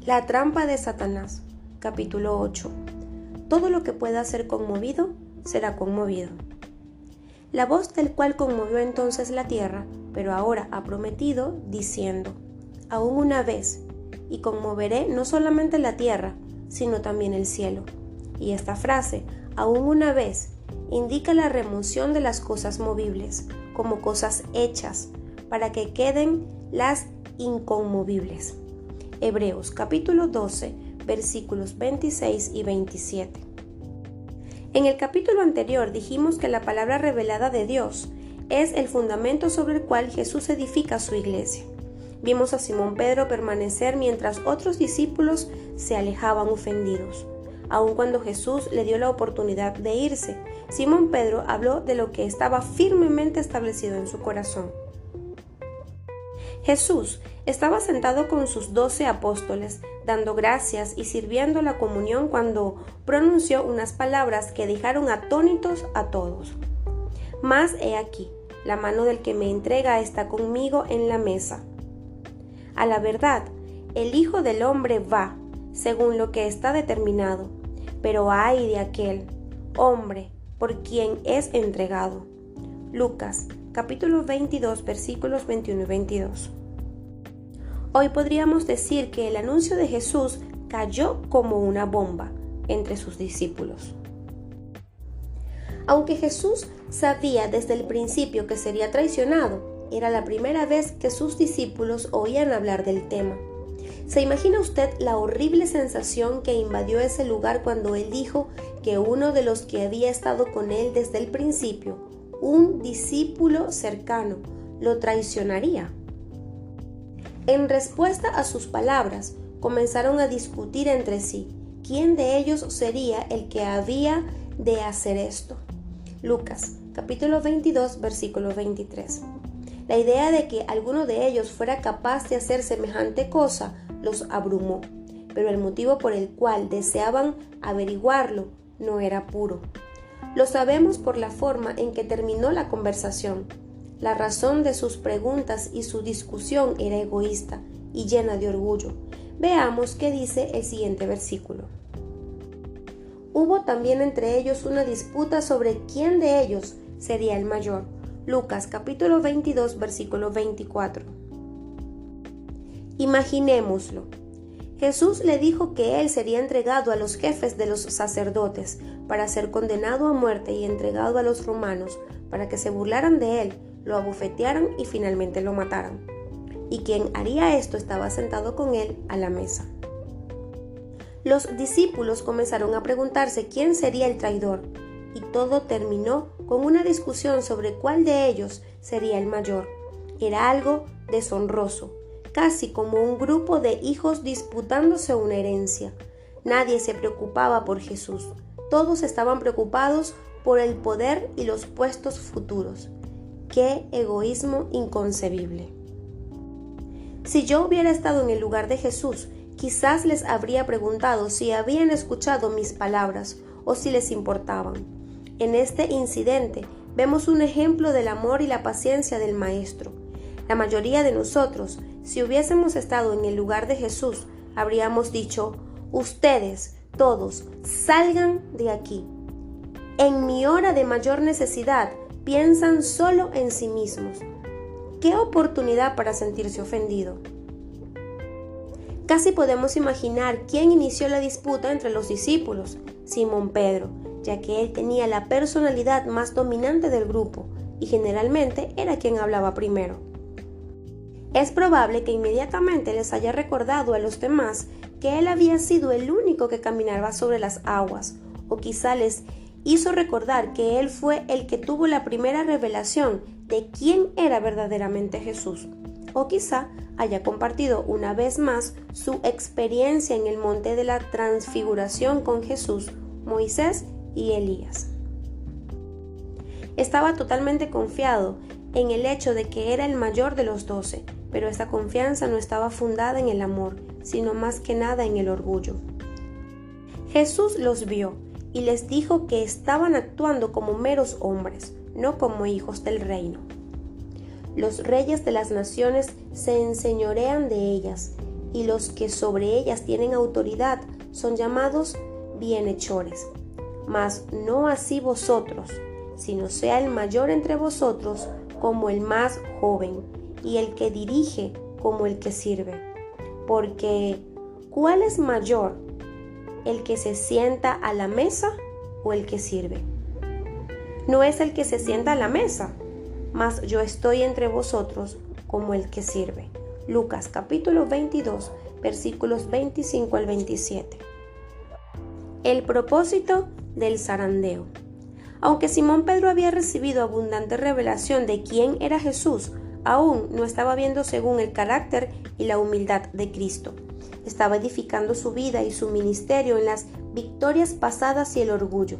La trampa de Satanás, capítulo 8. Todo lo que pueda ser conmovido, será conmovido. La voz del cual conmovió entonces la tierra, pero ahora ha prometido, diciendo: aún una vez, y conmoveré no solamente la tierra, sino también el cielo. Y esta frase, aún una vez, indica la remoción de las cosas movibles, como cosas hechas, para que queden las inconmovibles. Hebreos capítulo 12, versículos 26 y 27. En el capítulo anterior dijimos que la palabra revelada de Dios es el fundamento sobre el cual Jesús edifica su iglesia. Vimos a Simón Pedro permanecer mientras otros discípulos se alejaban ofendidos. Aun cuando Jesús le dio la oportunidad de irse, Simón Pedro habló de lo que estaba firmemente establecido en su corazón. Jesús estaba sentado con sus 12 apóstoles, dando gracias y sirviendo la comunión cuando pronunció unas palabras que dejaron atónitos a todos. Mas he aquí, la mano del que me entrega está conmigo en la mesa. A la verdad, el Hijo del Hombre va, según lo que está determinado, pero ay de aquel hombre por quien es entregado. Lucas, capítulo 22, versículos 21 y 22. Hoy podríamos decir que el anuncio de Jesús cayó como una bomba entre sus discípulos. Aunque Jesús sabía desde el principio que sería traicionado, era la primera vez que sus discípulos oían hablar del tema. ¿Se imagina usted la horrible sensación que invadió ese lugar cuando él dijo que uno de los que había estado con él desde el principio, un discípulo cercano, lo traicionaría? En respuesta a sus palabras, comenzaron a discutir entre sí quién de ellos sería el que había de hacer esto. Lucas, capítulo 22, versículo 23. La idea de que alguno de ellos fuera capaz de hacer semejante cosa los abrumó, pero el motivo por el cual deseaban averiguarlo no era puro. Lo sabemos por la forma en que terminó la conversación. La razón de sus preguntas y su discusión era egoísta y llena de orgullo. Veamos qué dice el siguiente versículo. Hubo también entre ellos una disputa sobre quién de ellos sería el mayor. Lucas capítulo 22, versículo 24. Imaginémoslo. Jesús le dijo que él sería entregado a los jefes de los sacerdotes para ser condenado a muerte y entregado a los romanos para que se burlaran de él, lo abofetearan y finalmente lo mataran. Y quien haría esto estaba sentado con él a la mesa. Los discípulos comenzaron a preguntarse quién sería el traidor, y todo terminó con una discusión sobre cuál de ellos sería el mayor. Era algo deshonroso, casi como un grupo de hijos disputándose una herencia. Nadie se preocupaba por Jesús. Todos estaban preocupados por el poder y los puestos futuros. ¡Qué egoísmo inconcebible! Si yo hubiera estado en el lugar de Jesús, quizás les habría preguntado si habían escuchado mis palabras o si les importaban. En este incidente vemos un ejemplo del amor y la paciencia del Maestro. La mayoría de nosotros, si hubiésemos estado en el lugar de Jesús, habríamos dicho: ustedes, todos, salgan de aquí. En mi hora de mayor necesidad, piensan solo en sí mismos. ¡Qué oportunidad para sentirse ofendido! Casi podemos imaginar quién inició la disputa entre los discípulos: Simón Pedro, ya que él tenía la personalidad más dominante del grupo y generalmente era quien hablaba primero. Es probable que inmediatamente les haya recordado a los demás que él había sido el único que caminaba sobre las aguas, o quizá les hizo recordar que él fue el que tuvo la primera revelación de quién era verdaderamente Jesús, o quizá haya compartido una vez más su experiencia en el monte de la transfiguración con Jesús, Moisés y Elías. Estaba totalmente confiado en el hecho de que era el mayor de los 12, pero esta confianza no estaba fundada en el amor, sino más que nada en el orgullo. Jesús los vio y les dijo que estaban actuando como meros hombres, no como hijos del reino. Los reyes de las naciones se enseñorean de ellas, y los que sobre ellas tienen autoridad son llamados bienhechores. Mas no así vosotros, sino sea el mayor entre vosotros como el más joven, y el que dirige como el que sirve. Porque, ¿cuál es mayor, el que se sienta a la mesa o el que sirve? No es el que se sienta a la mesa, mas yo estoy entre vosotros como el que sirve. Lucas capítulo 22, versículos 25 al 27. El propósito del zarandeo. Aunque Simón Pedro había recibido abundante revelación de quién era Jesús, aún no estaba viendo según el carácter y la humildad de Cristo. Estaba edificando su vida y su ministerio en las victorias pasadas y el orgullo.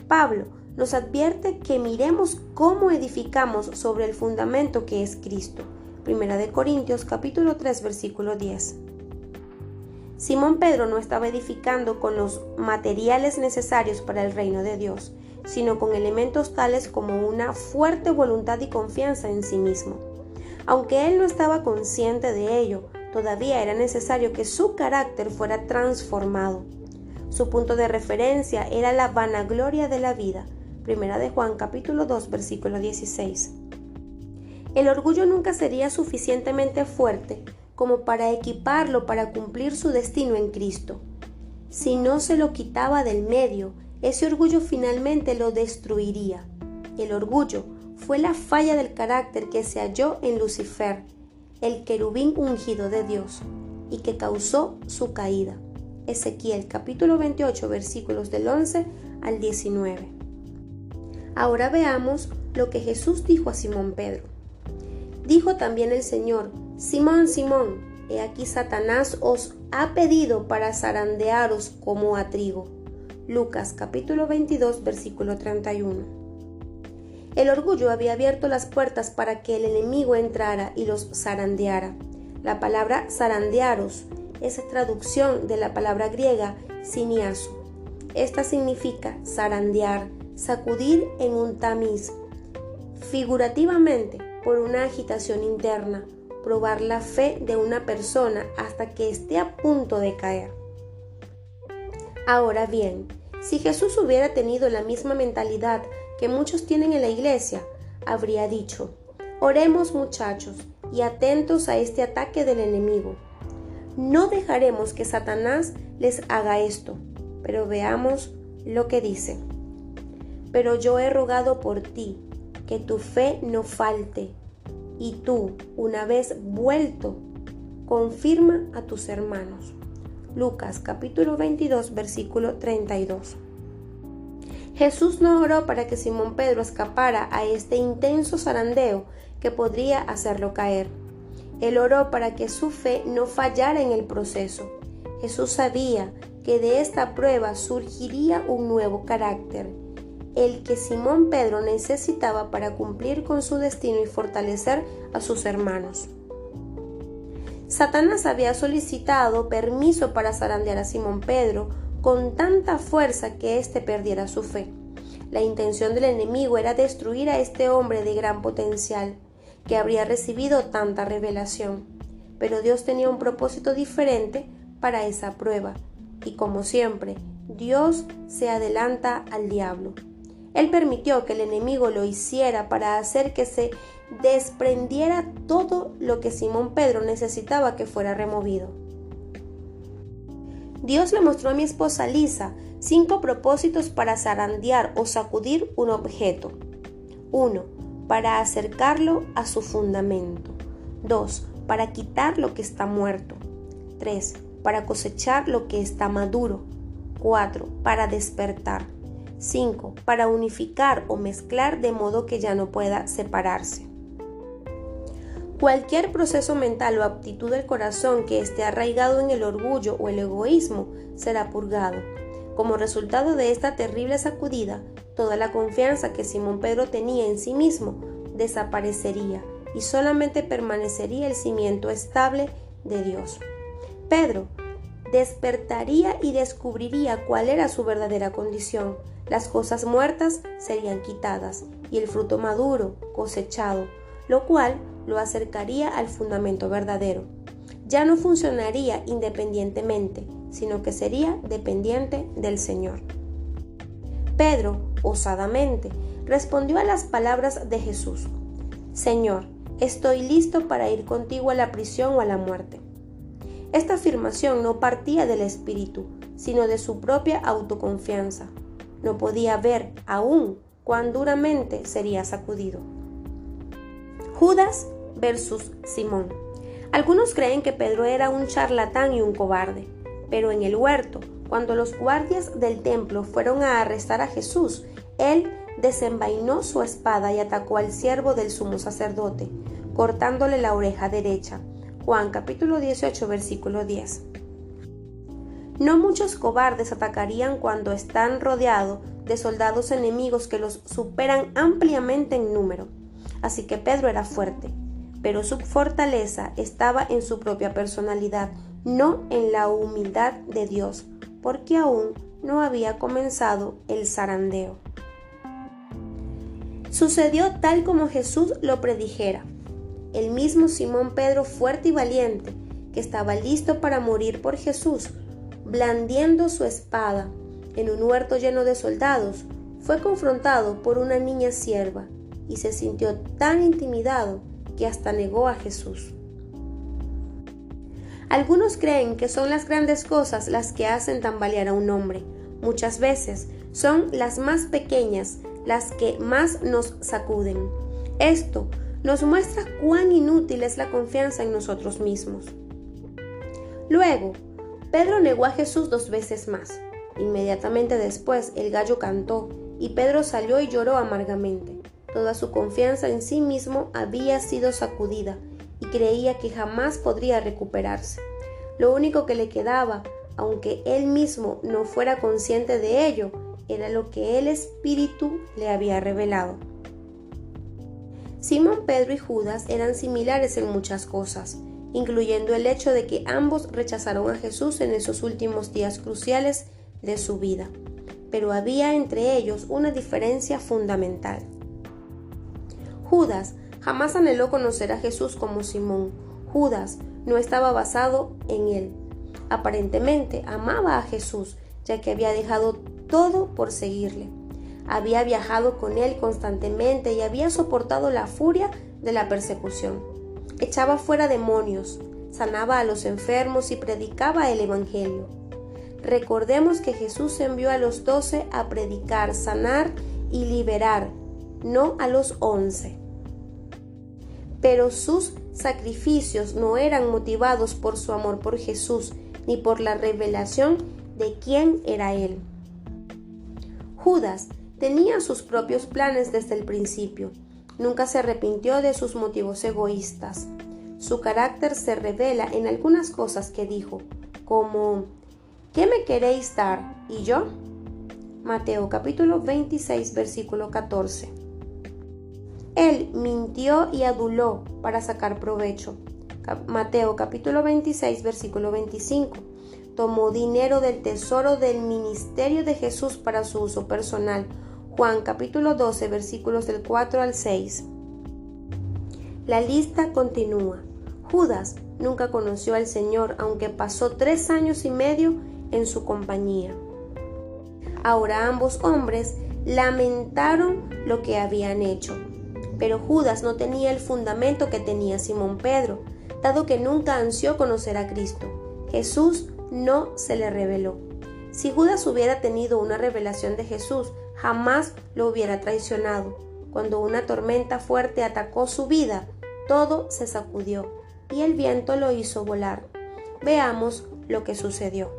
Pablo nos advierte que miremos cómo edificamos sobre el fundamento que es Cristo. 1 Corintios capítulo 3, versículo 10. Simón Pedro no estaba edificando con los materiales necesarios para el reino de Dios, sino con elementos tales como una fuerte voluntad y confianza en sí mismo. Aunque él no estaba consciente de ello, todavía era necesario que su carácter fuera transformado. Su punto de referencia era la vanagloria de la vida. 1 Juan capítulo 2, versículo 16. El orgullo nunca sería suficientemente fuerte como para equiparlo para cumplir su destino en Cristo. Si no se lo quitaba del medio, ese orgullo finalmente lo destruiría. El orgullo fue la falla del carácter que se halló en Lucifer, el querubín ungido de Dios, y que causó su caída. Ezequiel capítulo 28, versículos del 11 al 19. Ahora veamos lo que Jesús dijo a Simón Pedro. Dijo también el Señor: Simón, Simón, he aquí Satanás os ha pedido para zarandearos como a trigo. Lucas capítulo 22, versículo 31. El orgullo había abierto las puertas para que el enemigo entrara y los zarandeara. La palabra zarandearos es traducción de la palabra griega siniazo. Esta significa zarandear, sacudir en un tamiz. Figurativamente, por una agitación interna, probar la fe de una persona hasta que esté a punto de caer. Ahora bien, si Jesús hubiera tenido la misma mentalidad que muchos tienen en la iglesia, habría dicho: oremos, muchachos, y atentos a este ataque del enemigo. No dejaremos que Satanás les haga esto, pero veamos lo que dice. Pero yo he rogado por ti, que tu fe no falte, y tú, una vez vuelto, confirma a tus hermanos. Lucas capítulo 22, versículo 32. Jesús no oró para que Simón Pedro escapara a este intenso zarandeo que podría hacerlo caer. Él oró para que su fe no fallara en el proceso. Jesús sabía que de esta prueba surgiría un nuevo carácter, el que Simón Pedro necesitaba para cumplir con su destino y fortalecer a sus hermanos. Satanás había solicitado permiso para zarandear a Simón Pedro con tanta fuerza que éste perdiera su fe. La intención del enemigo era destruir a este hombre de gran potencial, que habría recibido tanta revelación. Pero Dios tenía un propósito diferente para esa prueba, y como siempre, Dios se adelanta al diablo. Él permitió que el enemigo lo hiciera para hacer que se desprendiera todo lo que Simón Pedro necesitaba que fuera removido. Dios le mostró a mi esposa Lisa 5 propósitos para zarandear o sacudir un objeto. 1. Para acercarlo a su fundamento. 2. Para quitar lo que está muerto. 3. Para cosechar lo que está maduro. 4. Para despertar. 5. Para unificar o mezclar de modo que ya no pueda separarse. Cualquier proceso mental o aptitud del corazón que esté arraigado en el orgullo o el egoísmo será purgado. Como resultado de esta terrible sacudida, toda la confianza que Simón Pedro tenía en sí mismo desaparecería y solamente permanecería el cimiento estable de Dios. Pedro despertaría y descubriría cuál era su verdadera condición. Las cosas muertas serían quitadas y el fruto maduro cosechado, lo cual lo acercaría al fundamento verdadero. Ya no funcionaría independientemente, sino que sería dependiente del Señor. Pedro, osadamente, respondió a las palabras de Jesús: Señor, estoy listo para ir contigo a la prisión o a la muerte. Esta afirmación no partía del espíritu, sino de su propia autoconfianza. No podía ver aún cuán duramente sería sacudido. Judas versus Simón. Algunos creen que Pedro era un charlatán y un cobarde, pero en el huerto, cuando los guardias del templo fueron a arrestar a Jesús, él desenvainó su espada y atacó al siervo del sumo sacerdote, cortándole la oreja derecha. Juan capítulo 18, versículo 10. No muchos cobardes atacarían cuando están rodeados de soldados enemigos que los superan ampliamente en número. Así que Pedro era fuerte, pero su fortaleza estaba en su propia personalidad, no en la humildad de Dios, porque aún no había comenzado el zarandeo. Sucedió tal como Jesús lo predijera. El mismo Simón Pedro, fuerte y valiente, que estaba listo para morir por Jesús, blandiendo su espada en un huerto lleno de soldados, fue confrontado por una niña sierva y se sintió tan intimidado que hasta negó a Jesús. Algunos creen que son las grandes cosas las que hacen tambalear a un hombre. Muchas veces son las más pequeñas las que más nos sacuden. Esto nos muestra cuán inútil es la confianza en nosotros mismos. Luego, Pedro negó a Jesús 2 veces más. Inmediatamente después, el gallo cantó y Pedro salió y lloró amargamente. Toda su confianza en sí mismo había sido sacudida y creía que jamás podría recuperarse. Lo único que le quedaba, aunque él mismo no fuera consciente de ello, era lo que el Espíritu le había revelado. Simón Pedro y Judas eran similares en muchas cosas, incluyendo el hecho de que ambos rechazaron a Jesús en esos últimos días cruciales de su vida. Pero había entre ellos una diferencia fundamental. Judas jamás anheló conocer a Jesús como Simón. Judas no estaba basado en él. Aparentemente amaba a Jesús, ya que había dejado todo por seguirle. Había viajado con él constantemente y había soportado la furia de la persecución. Echaba fuera demonios, sanaba a los enfermos y predicaba el Evangelio. Recordemos que Jesús envió a los 12 a predicar, sanar y liberar, no a los 11. Pero sus sacrificios no eran motivados por su amor por Jesús, ni por la revelación de quién era Él. Judas tenía sus propios planes desde el principio. Nunca se arrepintió de sus motivos egoístas. Su carácter se revela en algunas cosas que dijo, como ¿qué me queréis dar? ¿Y yo? Mateo capítulo 26, versículo 14. Él mintió y aduló para sacar provecho. Mateo capítulo 26, versículo 25. Tomó dinero del tesoro del ministerio de Jesús para su uso personal. Juan capítulo 12, versículos del 4 al 6. La lista continúa. Judas nunca conoció al Señor, aunque pasó 3 años y medio en su compañía. Ahora ambos hombres lamentaron lo que habían hecho. Pero Judas no tenía el fundamento que tenía Simón Pedro, dado que nunca ansió conocer a Cristo. Jesús no se le reveló. Si Judas hubiera tenido una revelación de Jesús, jamás lo hubiera traicionado. Cuando una tormenta fuerte atacó su vida, todo se sacudió y el viento lo hizo volar. Veamos lo que sucedió.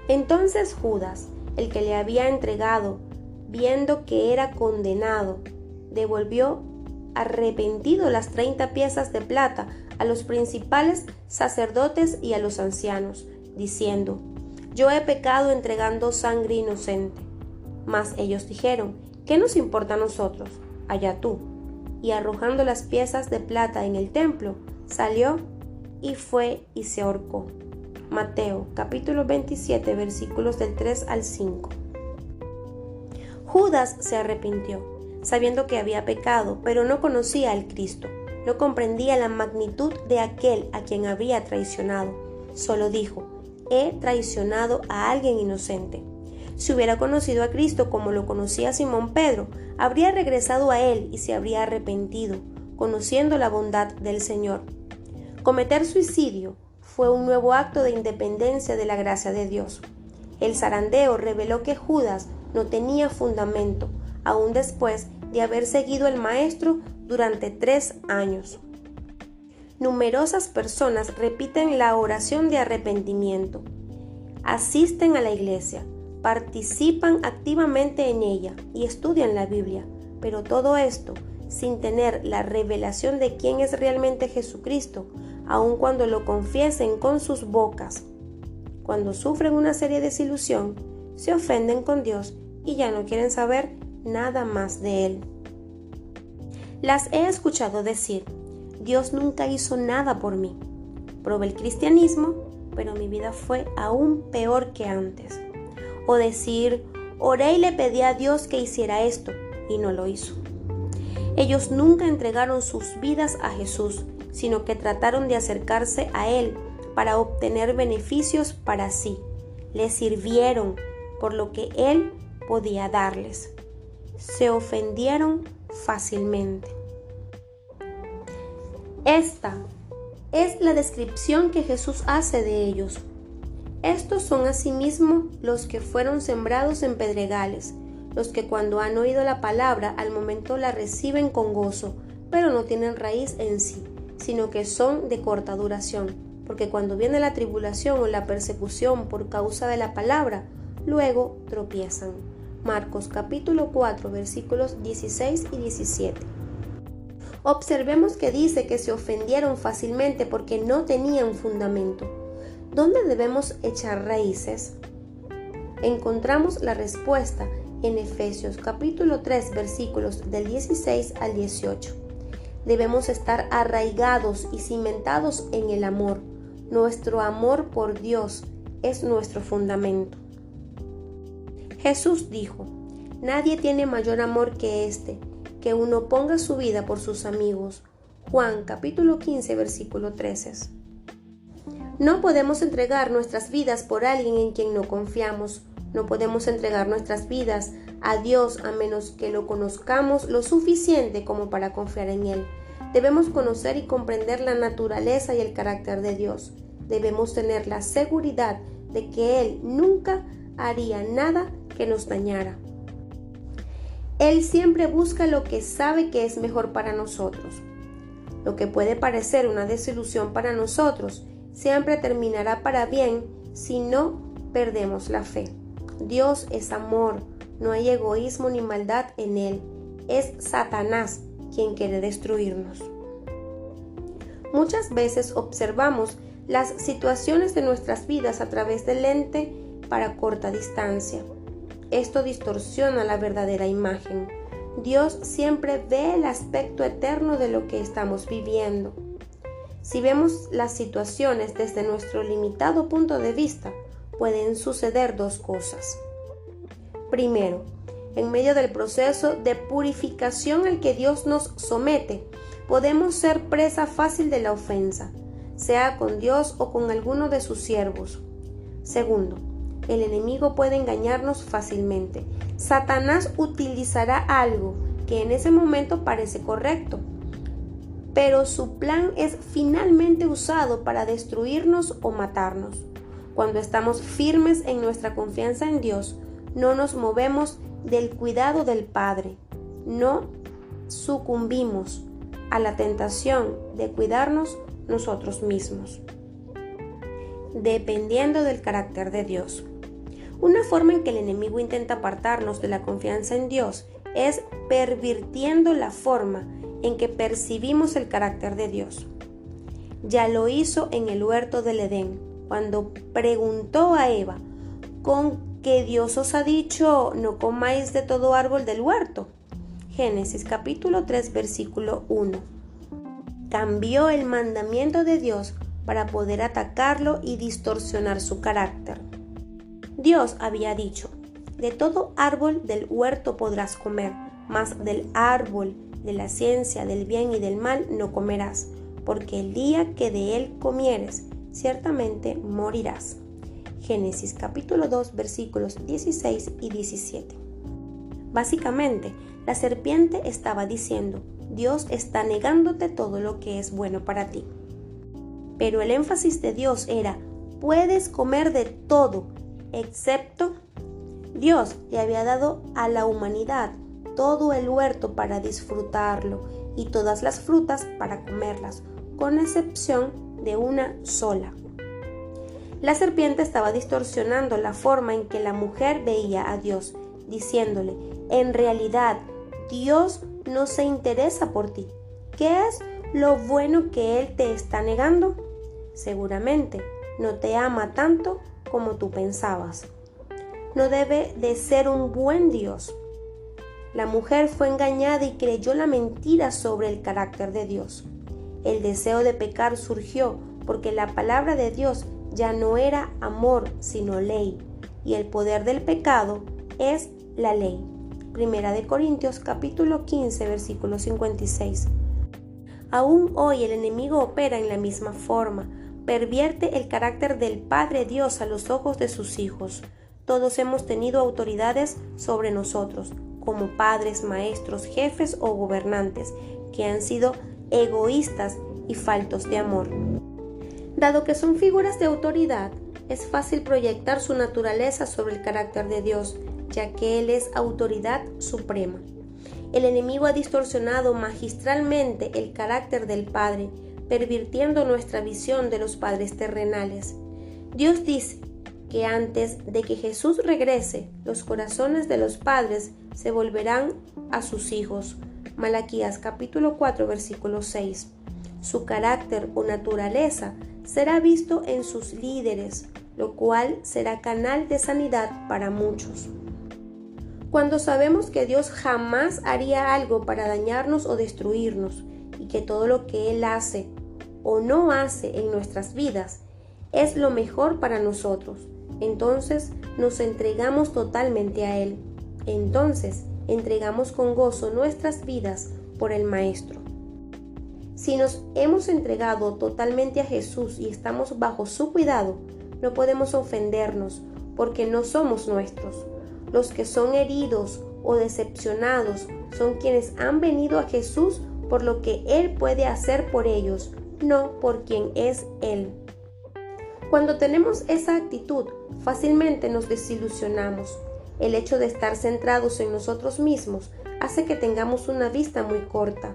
Entonces Judas, el que le había entregado, viendo que era condenado, devolvió arrepentido las 30 piezas de plata a los principales sacerdotes y a los ancianos, diciendo: Yo he pecado entregando sangre inocente. Mas ellos dijeron: ¿Qué nos importa a nosotros? Allá tú. Y arrojando las piezas de plata en el templo, salió y fue y se ahorcó. Mateo capítulo 27, versículos del 3 al 5. Judas se arrepintió, sabiendo que había pecado, pero no conocía al Cristo. No comprendía la magnitud de aquel a quien había traicionado. Solo dijo: he traicionado a alguien inocente. Si hubiera conocido a Cristo como lo conocía Simón Pedro, habría regresado a él y se habría arrepentido, conociendo la bondad del Señor. Cometer suicidio fue un nuevo acto de independencia de la gracia de Dios. El zarandeo reveló que Judas no tenía fundamento, aún después de haber seguido al Maestro durante 3 años. Numerosas personas repiten la oración de arrepentimiento, asisten a la iglesia, participan activamente en ella y estudian la Biblia, pero todo esto sin tener la revelación de quién es realmente Jesucristo, aun cuando lo confiesen con sus bocas. Cuando sufren una seria desilusión, se ofenden con Dios y ya no quieren saber nada más de Él. Las he escuchado decir: Dios nunca hizo nada por mí. Probé el cristianismo, pero mi vida fue aún peor que antes. O decir: oré y le pedí a Dios que hiciera esto, y no lo hizo. Ellos nunca entregaron sus vidas a Jesús, sino que trataron de acercarse a Él para obtener beneficios para sí. Le sirvieron por lo que Él podía darles. Se ofendieron fácilmente. Esta es la descripción que Jesús hace de ellos. Estos son asimismo los que fueron sembrados en pedregales, los que cuando han oído la palabra al momento la reciben con gozo, pero no tienen raíz en sí, sino que son de corta duración, porque cuando viene la tribulación o la persecución por causa de la palabra, luego tropiezan. Marcos capítulo 4 versículos 16 y 17. Observemos que dice que se ofendieron fácilmente porque no tenían fundamento. ¿Dónde debemos echar raíces? Encontramos la respuesta en Efesios capítulo 3 versículos del 16 al 18. Debemos estar arraigados y cimentados en el amor. Nuestro amor por Dios es nuestro fundamento. Jesús dijo: nadie tiene mayor amor que este, que uno ponga su vida por sus amigos. Juan capítulo 15 versículo 13. No podemos entregar nuestras vidas por alguien en quien no confiamos. No podemos entregar nuestras vidas a Dios a menos que lo conozcamos lo suficiente como para confiar en Él. Debemos conocer y comprender la naturaleza y el carácter de Dios. Debemos tener la seguridad de que Él nunca haría nada que nos dañara. Él siempre busca lo que sabe que es mejor para nosotros. Lo que puede parecer una desilusión para nosotros siempre terminará para bien si no perdemos la fe. Dios es amor, no hay egoísmo ni maldad en Él. Es Satanás quien quiere destruirnos. Muchas veces observamos las situaciones de nuestras vidas a través del lente para corta distancia. Esto distorsiona la verdadera imagen. Dios siempre ve el aspecto eterno de lo que estamos viviendo. Si vemos las situaciones desde nuestro limitado punto de vista, pueden suceder 2 cosas. Primero, en medio del proceso de purificación al que Dios nos somete, podemos ser presa fácil de la ofensa, sea con Dios o con alguno de sus siervos. Segundo, el enemigo puede engañarnos fácilmente. Satanás utilizará algo que en ese momento parece correcto, pero su plan es finalmente usado para destruirnos o matarnos. Cuando estamos firmes en nuestra confianza en Dios, no nos movemos del cuidado del Padre, no sucumbimos a la tentación de cuidarnos nosotros mismos. Dependiendo del carácter de Dios. Una forma en que el enemigo intenta apartarnos de la confianza en Dios es pervirtiendo la forma en que percibimos el carácter de Dios. Ya lo hizo en el huerto del Edén, cuando preguntó a Eva: ¿con qué Dios os ha dicho no comáis de todo árbol del huerto? Génesis capítulo 3 versículo 1. Cambió el mandamiento de Dios para poder atacarlo y distorsionar su carácter. Dios había dicho: de todo árbol del huerto podrás comer, mas del árbol de la ciencia del bien y del mal no comerás, porque el día que de él comieres, ciertamente morirás. Génesis capítulo 2 versículos 16 y 17. Básicamente, la serpiente estaba diciendo: Dios está negándote todo lo que es bueno para ti. Pero el énfasis de Dios era: puedes comer de todo, excepto. Dios le había dado a la humanidad todo el huerto para disfrutarlo y todas las frutas para comerlas, con excepción de una sola. La serpiente estaba distorsionando la forma en que la mujer veía a Dios, diciéndole: en realidad, Dios no se interesa por ti. ¿Qué es lo bueno que Él te está negando? Seguramente no te ama tanto como tú pensabas. No debe de ser un buen Dios. La mujer fue engañada y creyó la mentira sobre el carácter de Dios. El deseo de pecar surgió porque la palabra de Dios ya no era amor, sino ley, y el poder del pecado es la ley. Primera de Corintios capítulo 15 versículo 56. Aún hoy el enemigo opera en la misma forma, pervierte el carácter del Padre Dios a los ojos de sus hijos. Todos hemos tenido autoridades sobre nosotros, como padres, maestros, jefes o gobernantes, que han sido egoístas y faltos de amor. Dado que son figuras de autoridad, es fácil proyectar su naturaleza sobre el carácter de Dios, ya que Él es autoridad suprema. El enemigo ha distorsionado magistralmente el carácter del Padre, pervirtiendo nuestra visión de los padres terrenales. Dios dice que antes de que Jesús regrese, los corazones de los padres se volverán a sus hijos. Malaquías capítulo 4 versículo 6. Su carácter o naturaleza será visto en sus líderes, lo cual será canal de sanidad para muchos. Cuando sabemos que Dios jamás haría algo para dañarnos o destruirnos, y que todo lo que Él hace o no hace en nuestras vidas es lo mejor para nosotros, entonces nos entregamos totalmente a Él. Entonces entregamos con gozo nuestras vidas por el Maestro. Si nos hemos entregado totalmente a Jesús y estamos bajo su cuidado, no podemos ofendernos porque no somos nuestros. Los que son heridos o decepcionados son quienes han venido a Jesús por lo que Él puede hacer por ellos, no por quien es Él. Cuando tenemos esa actitud, fácilmente nos desilusionamos. El hecho de estar centrados en nosotros mismos hace que tengamos una vista muy corta.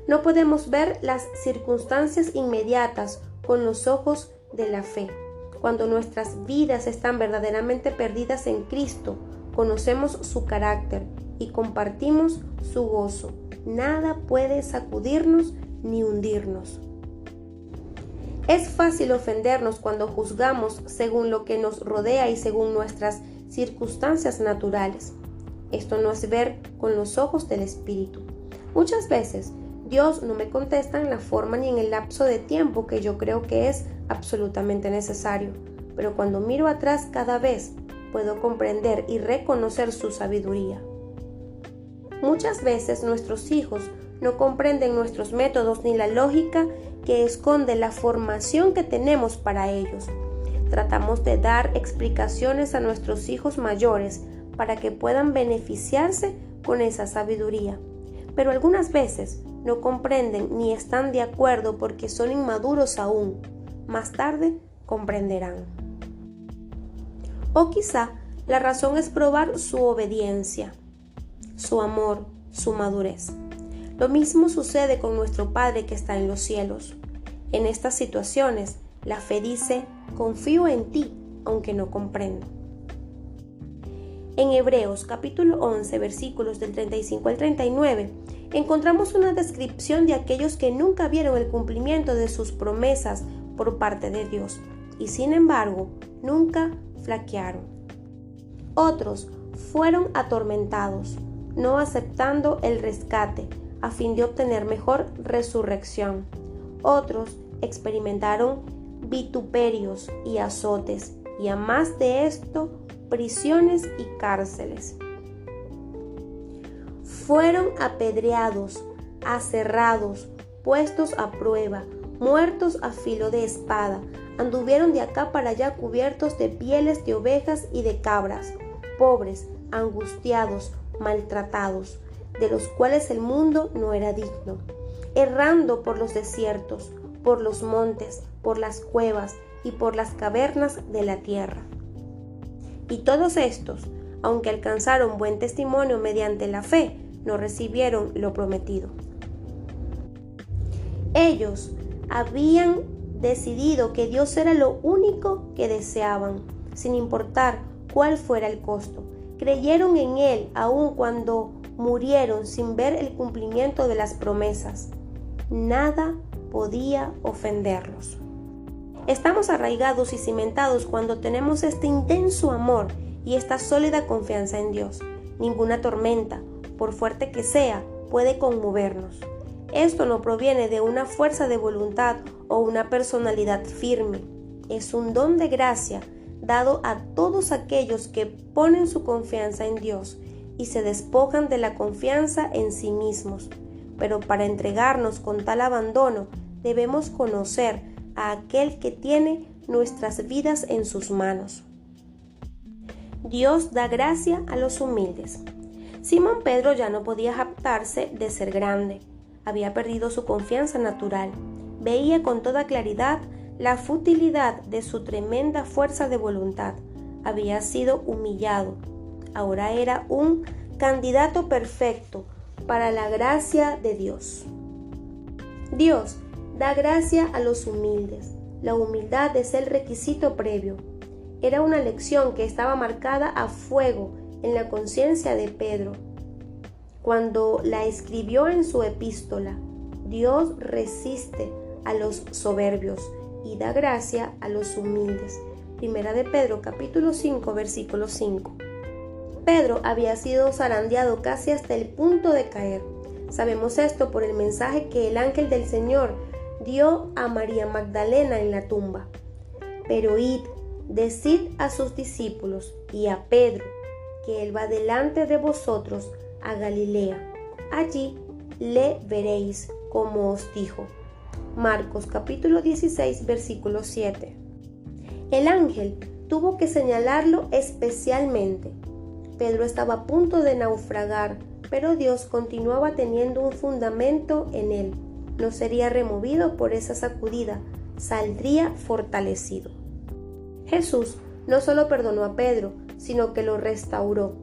No podemos ver las circunstancias inmediatas con los ojos de la fe. Cuando nuestras vidas están verdaderamente perdidas en Cristo, conocemos su carácter y compartimos su gozo. Nada puede sacudirnos ni hundirnos. Es fácil ofendernos cuando juzgamos según lo que nos rodea y según nuestras circunstancias naturales. Esto no es ver con los ojos del Espíritu. Muchas veces Dios no me contesta en la forma ni en el lapso de tiempo que yo creo que es absolutamente necesario, pero cuando miro atrás cada vez puedo comprender y reconocer su sabiduría. Muchas veces nuestros hijos no comprenden nuestros métodos ni la lógica que esconde la formación que tenemos para ellos. Tratamos de dar explicaciones a nuestros hijos mayores para que puedan beneficiarse con esa sabiduría, pero algunas veces no comprenden ni están de acuerdo porque son inmaduros aún. Más tarde comprenderán. O quizá la razón es probar su obediencia, su amor, su madurez. Lo mismo sucede con nuestro Padre que está en los cielos. En estas situaciones, la fe dice: confío en ti, aunque no comprendo. En Hebreos capítulo 11, versículos del 35 al 39, encontramos una descripción de aquellos que nunca vieron el cumplimiento de sus promesas por parte de Dios y sin embargo nunca flaquearon. Otros fueron atormentados, no aceptando el rescate a fin de obtener mejor resurrección. Otros experimentaron vituperios y azotes, y a más de esto, prisiones y cárceles. Fueron apedreados, aserrados, puestos a prueba, muertos a filo de espada. Anduvieron de acá para allá cubiertos de pieles de ovejas y de cabras, pobres, angustiados, maltratados, de los cuales el mundo no era digno, errando por los desiertos, por los montes, por las cuevas y por las cavernas de la tierra. Y todos estos, aunque alcanzaron buen testimonio mediante la fe, no recibieron lo prometido. Ellos habían decidido que Dios era lo único que deseaban, sin importar cuál fuera el costo. Creyeron en Él aun cuando murieron sin ver el cumplimiento de las promesas. Nada podía ofenderlos. Estamos arraigados y cimentados cuando tenemos este intenso amor y esta sólida confianza en Dios. Ninguna tormenta, por fuerte que sea, puede conmovernos. Esto no proviene de una fuerza de voluntad o una personalidad firme. Es un don de gracia dado a todos aquellos que ponen su confianza en Dios y se despojan de la confianza en sí mismos. Pero para entregarnos con tal abandono, debemos conocer a aquel que tiene nuestras vidas en sus manos. Dios da gracia a los humildes. Simón Pedro ya no podía jactarse de ser grande. Había perdido su confianza natural. Veía con toda claridad la futilidad de su tremenda fuerza de voluntad. Había sido humillado. Ahora era un candidato perfecto para la gracia de Dios. Dios da gracia a los humildes. La humildad es el requisito previo. Era una lección que estaba marcada a fuego en la conciencia de Pedro. Cuando la escribió en su epístola, Dios resiste a los soberbios y da gracia a los humildes. Primera de Pedro, capítulo 5, versículo 5. Pedro había sido zarandeado casi hasta el punto de caer. Sabemos esto por el mensaje que el ángel del Señor dio a María Magdalena en la tumba. Pero id, decid a sus discípulos y a Pedro que él va delante de vosotros a Galilea. Allí le veréis como os dijo. Marcos capítulo 16 versículo 7. El ángel tuvo que señalarlo especialmente. Pedro estaba a punto de naufragar, pero Dios continuaba teniendo un fundamento en él. No sería removido por esa sacudida, saldría fortalecido. Jesús no solo perdonó a Pedro, sino que lo restauró.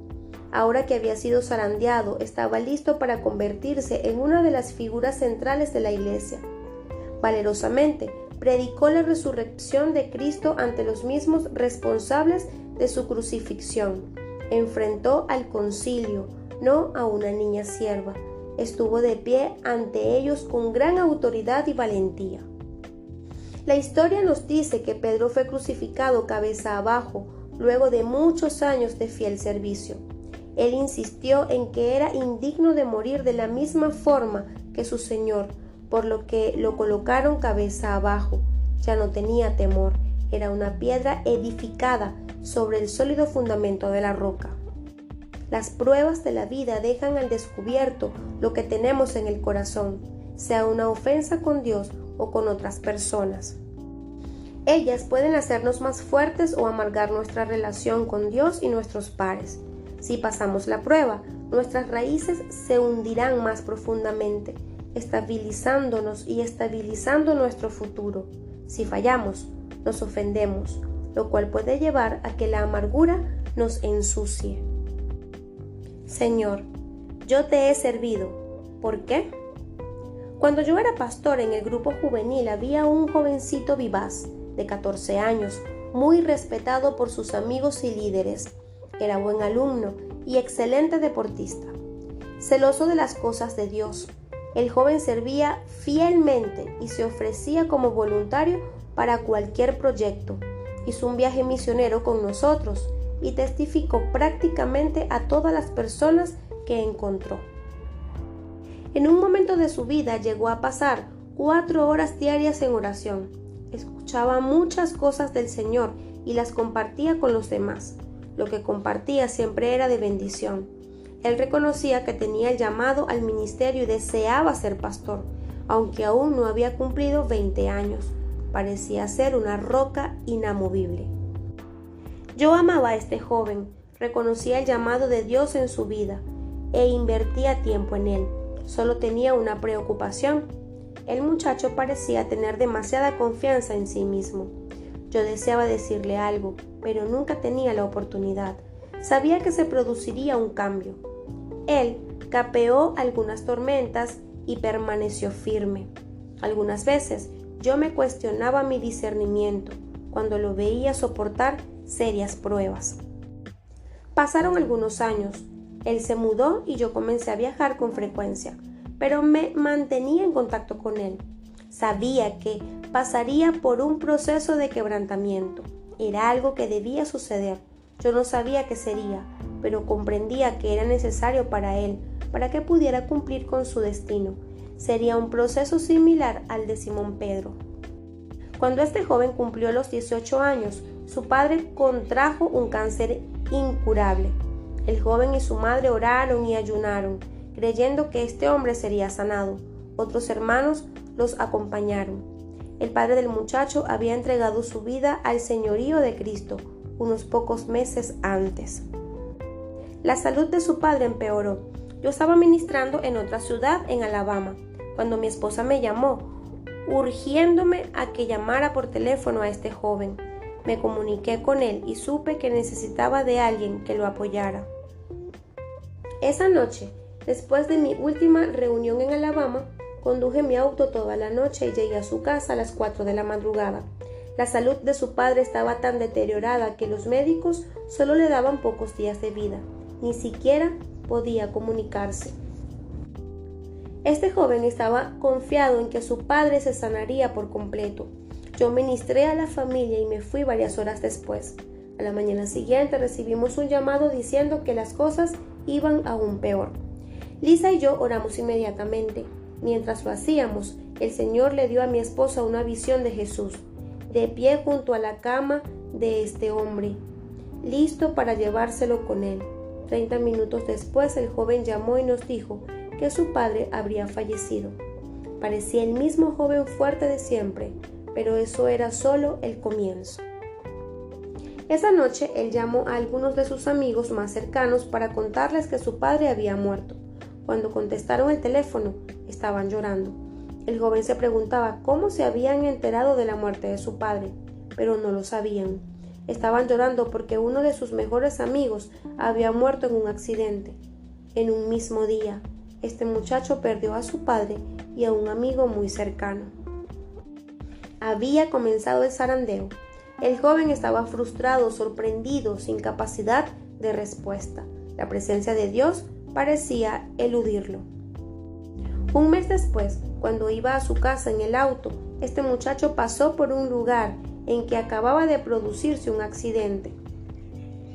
Ahora que había sido zarandeado, estaba listo para convertirse en una de las figuras centrales de la iglesia. Valerosamente, predicó la resurrección de Cristo ante los mismos responsables de su crucifixión. Enfrentó al concilio, no a una niña sierva. Estuvo de pie ante ellos con gran autoridad y valentía. La historia nos dice que Pedro fue crucificado cabeza abajo, luego de muchos años de fiel servicio. Él insistió en que era indigno de morir de la misma forma que su Señor, por lo que lo colocaron cabeza abajo. Ya no tenía temor, era una piedra edificada sobre el sólido fundamento de la roca. Las pruebas de la vida dejan al descubierto lo que tenemos en el corazón, sea una ofensa con Dios o con otras personas. Ellas pueden hacernos más fuertes o amargar nuestra relación con Dios y nuestros pares. Si pasamos la prueba, nuestras raíces se hundirán más profundamente, estabilizándonos y estabilizando nuestro futuro. Si fallamos, nos ofendemos, lo cual puede llevar a que la amargura nos ensucie. Señor, yo te he servido. ¿Por qué? Cuando yo era pastor en el grupo juvenil había un jovencito vivaz, de 14 años, muy respetado por sus amigos y líderes. Era buen alumno y excelente deportista. Celoso de las cosas de Dios, el joven servía fielmente y se ofrecía como voluntario para cualquier proyecto. Hizo un viaje misionero con nosotros y testificó prácticamente a todas las personas que encontró. En un momento de su vida llegó a pasar 4 horas diarias en oración. Escuchaba muchas cosas del Señor y las compartía con los demás. Lo que compartía siempre era de bendición. Él reconocía que tenía el llamado al ministerio y deseaba ser pastor, aunque aún no había cumplido 20 años. Parecía ser una roca inamovible. Yo amaba a este joven, reconocía el llamado de Dios en su vida e invertía tiempo en él. Solo tenía una preocupación. El muchacho parecía tener demasiada confianza en sí mismo. Yo deseaba decirle algo, pero nunca tenía la oportunidad. Sabía que se produciría un cambio. Él capeó algunas tormentas y permaneció firme. Algunas veces yo me cuestionaba mi discernimiento cuando lo veía soportar serias pruebas. Pasaron algunos años. Él se mudó y yo comencé a viajar con frecuencia, pero me mantenía en contacto con él. Sabía que pasaría por un proceso de quebrantamiento. Era algo que debía suceder. Yo no sabía qué sería, pero comprendía que era necesario para él, para que pudiera cumplir con su destino. Sería un proceso similar al de Simón Pedro. Cuando este joven cumplió los 18 años, su padre contrajo un cáncer incurable. El joven y su madre oraron y ayunaron, creyendo que este hombre sería sanado. Otros hermanos los acompañaron. El padre del muchacho había entregado su vida al señorío de Cristo unos pocos meses antes. La salud de su padre empeoró. Yo estaba ministrando en otra ciudad en Alabama, cuando mi esposa me llamó, urgiéndome a que llamara por teléfono a este joven. Me comuniqué con él y supe que necesitaba de alguien que lo apoyara. Esa noche, después de mi última reunión en Alabama, conduje mi auto toda la noche y llegué a su casa a las 4 de la madrugada. La salud de su padre estaba tan deteriorada que los médicos solo le daban pocos días de vida. Ni siquiera podía comunicarse. Este joven estaba confiado en que su padre se sanaría por completo. Yo ministré a la familia y me fui varias horas después. A la mañana siguiente recibimos un llamado diciendo que las cosas iban aún peor. Lisa y yo oramos inmediatamente. Mientras lo hacíamos, el Señor le dio a mi esposa una visión de Jesús, de pie junto a la cama de este hombre, listo para llevárselo con él. 30 minutos después, el joven llamó y nos dijo que su padre habría fallecido. Parecía el mismo joven fuerte de siempre, pero eso era solo el comienzo. Esa noche, él llamó a algunos de sus amigos más cercanos para contarles que su padre había muerto. Cuando contestaron el teléfono, estaban llorando. El joven se preguntaba cómo se habían enterado de la muerte de su padre, pero no lo sabían. Estaban llorando porque uno de sus mejores amigos había muerto en un accidente. En un mismo día, este muchacho perdió a su padre y a un amigo muy cercano. Había comenzado el zarandeo. El joven estaba frustrado, sorprendido, sin capacidad de respuesta. La presencia de Dios parecía eludirlo. Un mes después, cuando iba a su casa en el auto, este muchacho pasó por un lugar en que acababa de producirse un accidente.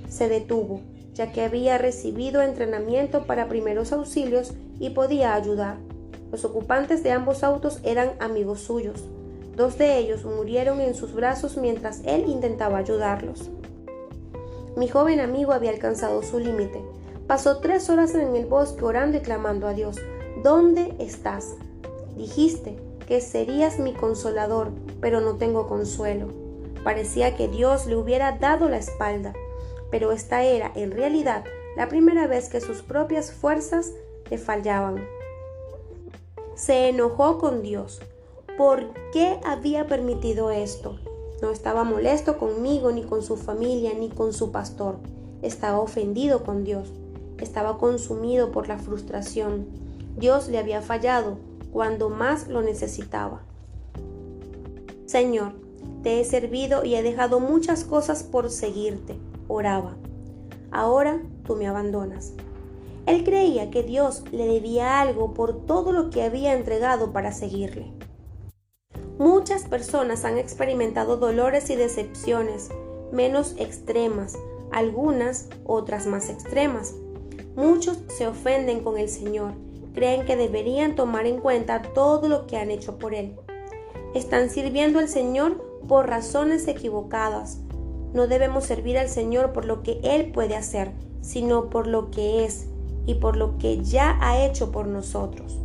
Se detuvo, ya que había recibido entrenamiento para primeros auxilios y podía ayudar. Los ocupantes de ambos autos eran amigos suyos. 2 de ellos murieron en sus brazos mientras él intentaba ayudarlos. Mi joven amigo había alcanzado su límite. Pasó 3 horas en el bosque orando y clamando a Dios. ¿Dónde estás? Dijiste que serías mi consolador, pero no tengo consuelo. Parecía que Dios le hubiera dado la espalda, pero esta era, en realidad, la primera vez que sus propias fuerzas le fallaban. Se enojó con Dios. ¿Por qué había permitido esto? No estaba molesto conmigo, ni con su familia, ni con su pastor. Estaba ofendido con Dios. Estaba consumido por la frustración. Dios le había fallado cuando más lo necesitaba. Señor, te he servido y he dejado muchas cosas por seguirte, oraba. Ahora tú me abandonas. Él creía que Dios le debía algo por todo lo que había entregado para seguirle. Muchas personas han experimentado dolores y decepciones, menos extremas, algunas otras más extremas. Muchos se ofenden con el Señor, creen que deberían tomar en cuenta todo lo que han hecho por Él. Están sirviendo al Señor por razones equivocadas. No debemos servir al Señor por lo que Él puede hacer, sino por lo que es, y por lo que ya ha hecho por nosotros.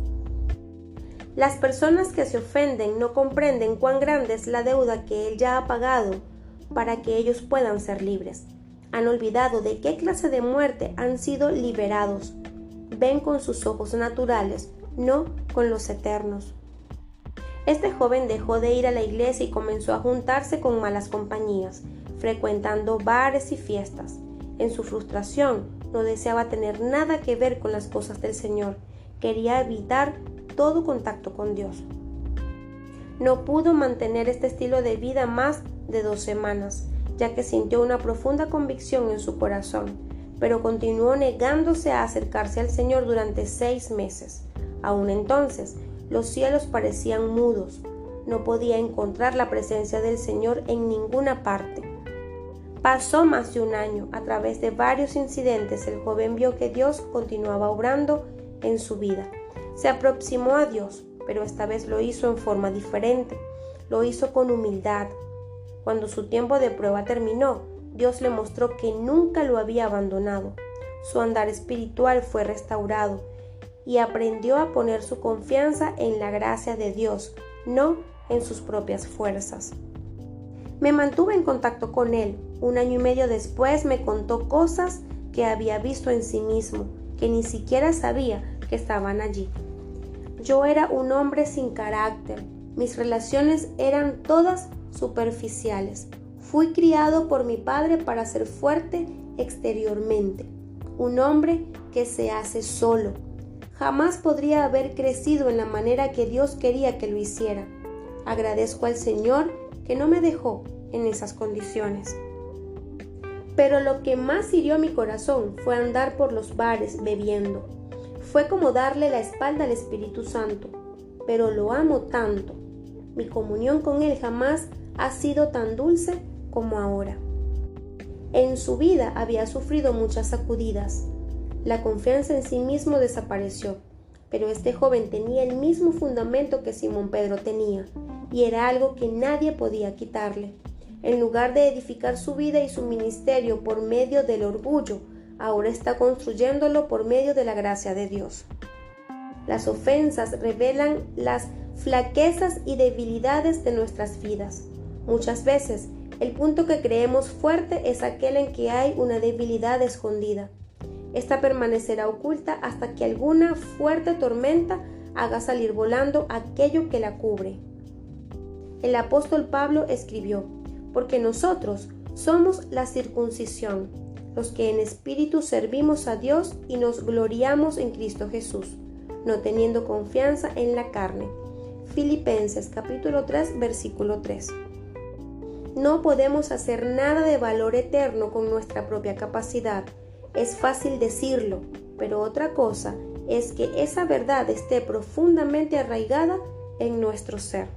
Las personas que se ofenden no comprenden cuán grande es la deuda que Él ya ha pagado para que ellos puedan ser libres. Han olvidado de qué clase de muerte han sido liberados. Ven con sus ojos naturales, no con los eternos. Este joven dejó de ir a la iglesia y comenzó a juntarse con malas compañías, frecuentando bares y fiestas. En su frustración, no deseaba tener nada que ver con las cosas del Señor. Quería evitar todo contacto con Dios. No pudo mantener este estilo de vida más de 2 semanas, ya que sintió una profunda convicción en su corazón, pero continuó negándose a acercarse al Señor durante 6 meses. Aún entonces, los cielos parecían mudos. No podía encontrar la presencia del Señor en ninguna parte. Pasó más de un año. A través de varios incidentes, el joven vio que Dios continuaba obrando en su vida. Se aproximó a Dios, pero esta vez lo hizo en forma diferente. Lo hizo con humildad. Cuando su tiempo de prueba terminó, Dios le mostró que nunca lo había abandonado. Su andar espiritual fue restaurado y aprendió a poner su confianza en la gracia de Dios, no en sus propias fuerzas. Me mantuve en contacto con él. 1 año y medio después me contó cosas que había visto en sí mismo, que ni siquiera sabía que estaban allí. Yo era un hombre sin carácter. Mis relaciones eran todas superficiales. Fui criado por mi padre para ser fuerte exteriormente. Un hombre que se hace solo. Jamás podría haber crecido en la manera que Dios quería que lo hiciera. Agradezco al Señor que no me dejó en esas condiciones. Pero lo que más hirió mi corazón fue andar por los bares bebiendo. Fue como darle la espalda al Espíritu Santo, pero lo amo tanto. Mi comunión con Él jamás ha sido tan dulce como ahora. En su vida había sufrido muchas sacudidas. La confianza en sí mismo desapareció, pero este joven tenía el mismo fundamento que Simón Pedro tenía, y era algo que nadie podía quitarle. En lugar de edificar su vida y su ministerio por medio del orgullo, ahora está construyéndolo por medio de la gracia de Dios. Las ofensas revelan las flaquezas y debilidades de nuestras vidas. Muchas veces, el punto que creemos fuerte es aquel en que hay una debilidad escondida. Esta permanecerá oculta hasta que alguna fuerte tormenta haga salir volando aquello que la cubre. El apóstol Pablo escribió: porque nosotros somos la circuncisión, los que en espíritu servimos a Dios y nos gloriamos en Cristo Jesús, no teniendo confianza en la carne. Filipenses capítulo 3, versículo 3. No podemos hacer nada de valor eterno con nuestra propia capacidad. Es fácil decirlo, pero otra cosa es que esa verdad esté profundamente arraigada en nuestro ser.